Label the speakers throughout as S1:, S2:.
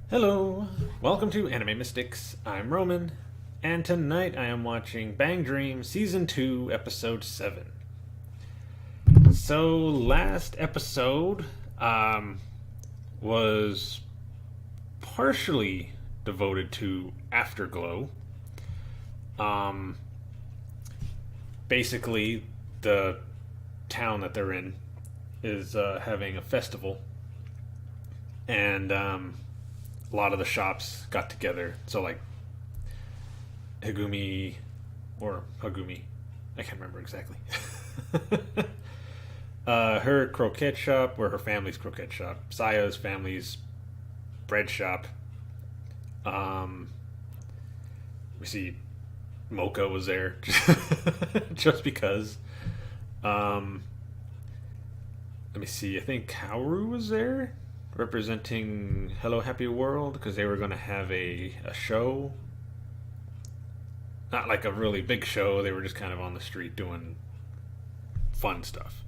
S1: Hello, welcome to Anime Mystics. I'm Roman, and tonight I am watching Bang Dream Season 2, Episode 7. So, last episode was partially devoted to Afterglow. Um, Basically, the town that they're in is having a festival, and a lot of the shops got together. So, like, Hagumi or Hagumi, I can't remember exactly. Her croquette shop, or her family's croquette shop, Saya's family's bread shop. Um, we see Mocha was there just because. Um, Let me see. I think Kaoru was there representing Hello Happy World because they were going to have a show. Not like a really big show. They were just kind of on the street doing fun stuff.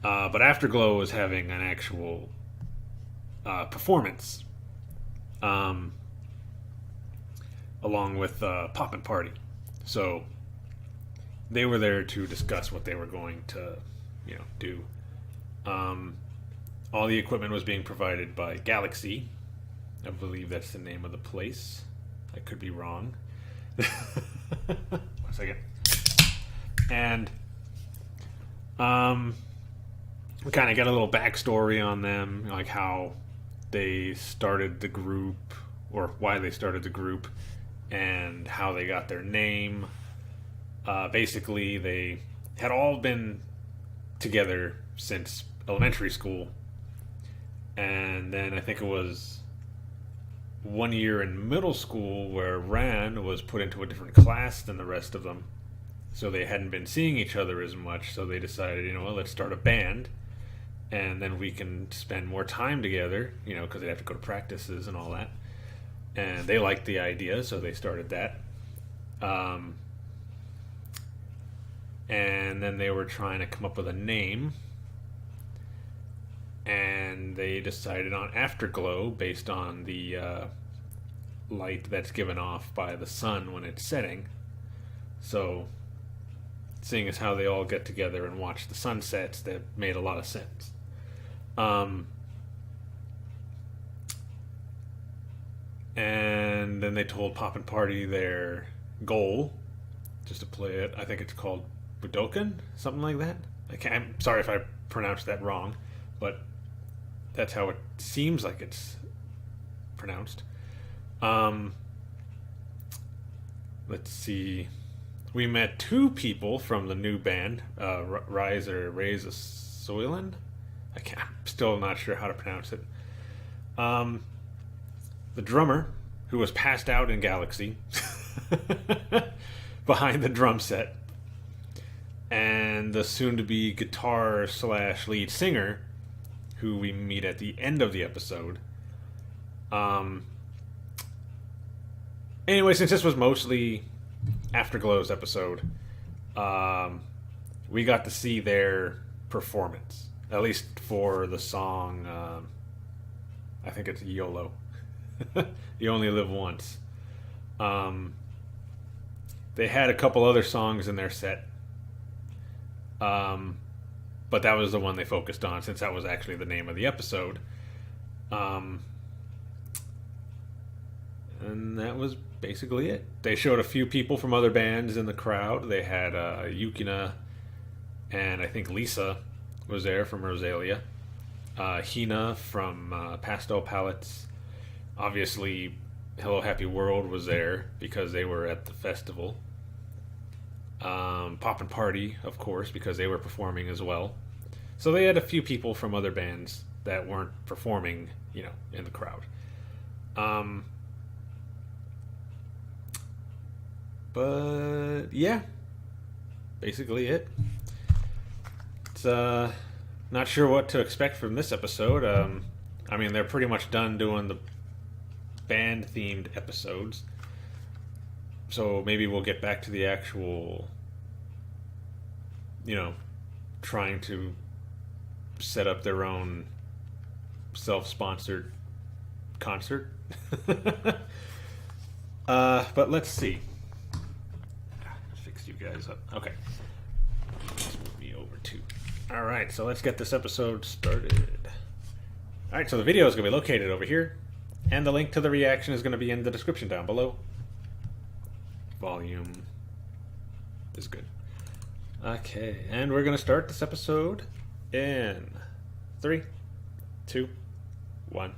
S1: But Afterglow was having an actual performance, um, along with Poppin' Party. So they were there to discuss what they were going to, do. Um, all the equipment was being provided by Galaxy. I believe that's the name of the place. I could be wrong. 1 second. And we kind of got a little backstory on them, like how they started the group, or why they started the group, and how they got their name. Basically, they had all been together since elementary school, and then I think it was 1 year in middle school where Ran was put into a different class than the rest of them, so they hadn't been seeing each other as much. So they decided, let's start a band, and then we can spend more time together, because they have to go to practices and all that. And they liked the idea, so they started that. And then they were trying to come up with a name, and they decided on Afterglow based on the light that's given off by the sun when it's setting. So, seeing as how they all get together and watch the sunsets, that made a lot of sense. And then they told Poppin' Party their goal, just to play it. I think it's called Budokan, something like that. I'm sorry if I pronounced that wrong, but that's how it seems like it's pronounced. Let's see. We met two people from the new band, Rise Soylent. I'm still not sure how to pronounce it. The drummer, who was passed out in Galaxy, behind the drum set, and the soon-to-be guitar / lead singer, who we meet at the end of the episode. Anyway, since this was mostly Afterglow's episode, we got to see their performance, at least for the song. I think it's YOLO. You only live once. They had a couple other songs in their set, but that was the one they focused on, since that was actually the name of the episode. And that was basically it. They showed a few people from other bands in the crowd. They had Yukina, and I think Lisa was there from Rosalia. Hina from Pastel Palettes. Obviously, Hello Happy World was there because they were at the festival. Poppin' Party, of course, because they were performing as well. So they had a few people from other bands that weren't performing, in the crowd. But yeah, basically it. It's not sure what to expect from this episode. I mean, they're pretty much done doing the band themed episodes, so maybe we'll get back to the actual, trying to set up their own self-sponsored concert. But let's see. Fix you guys up. Okay. Let's move me over to. All right, so let's get this episode started. All right, so the video is going to be located over here, and the link to the reaction is going to be in the description down below. Volume is good. Okay, and we're going to start this episode in 3, 2, 1.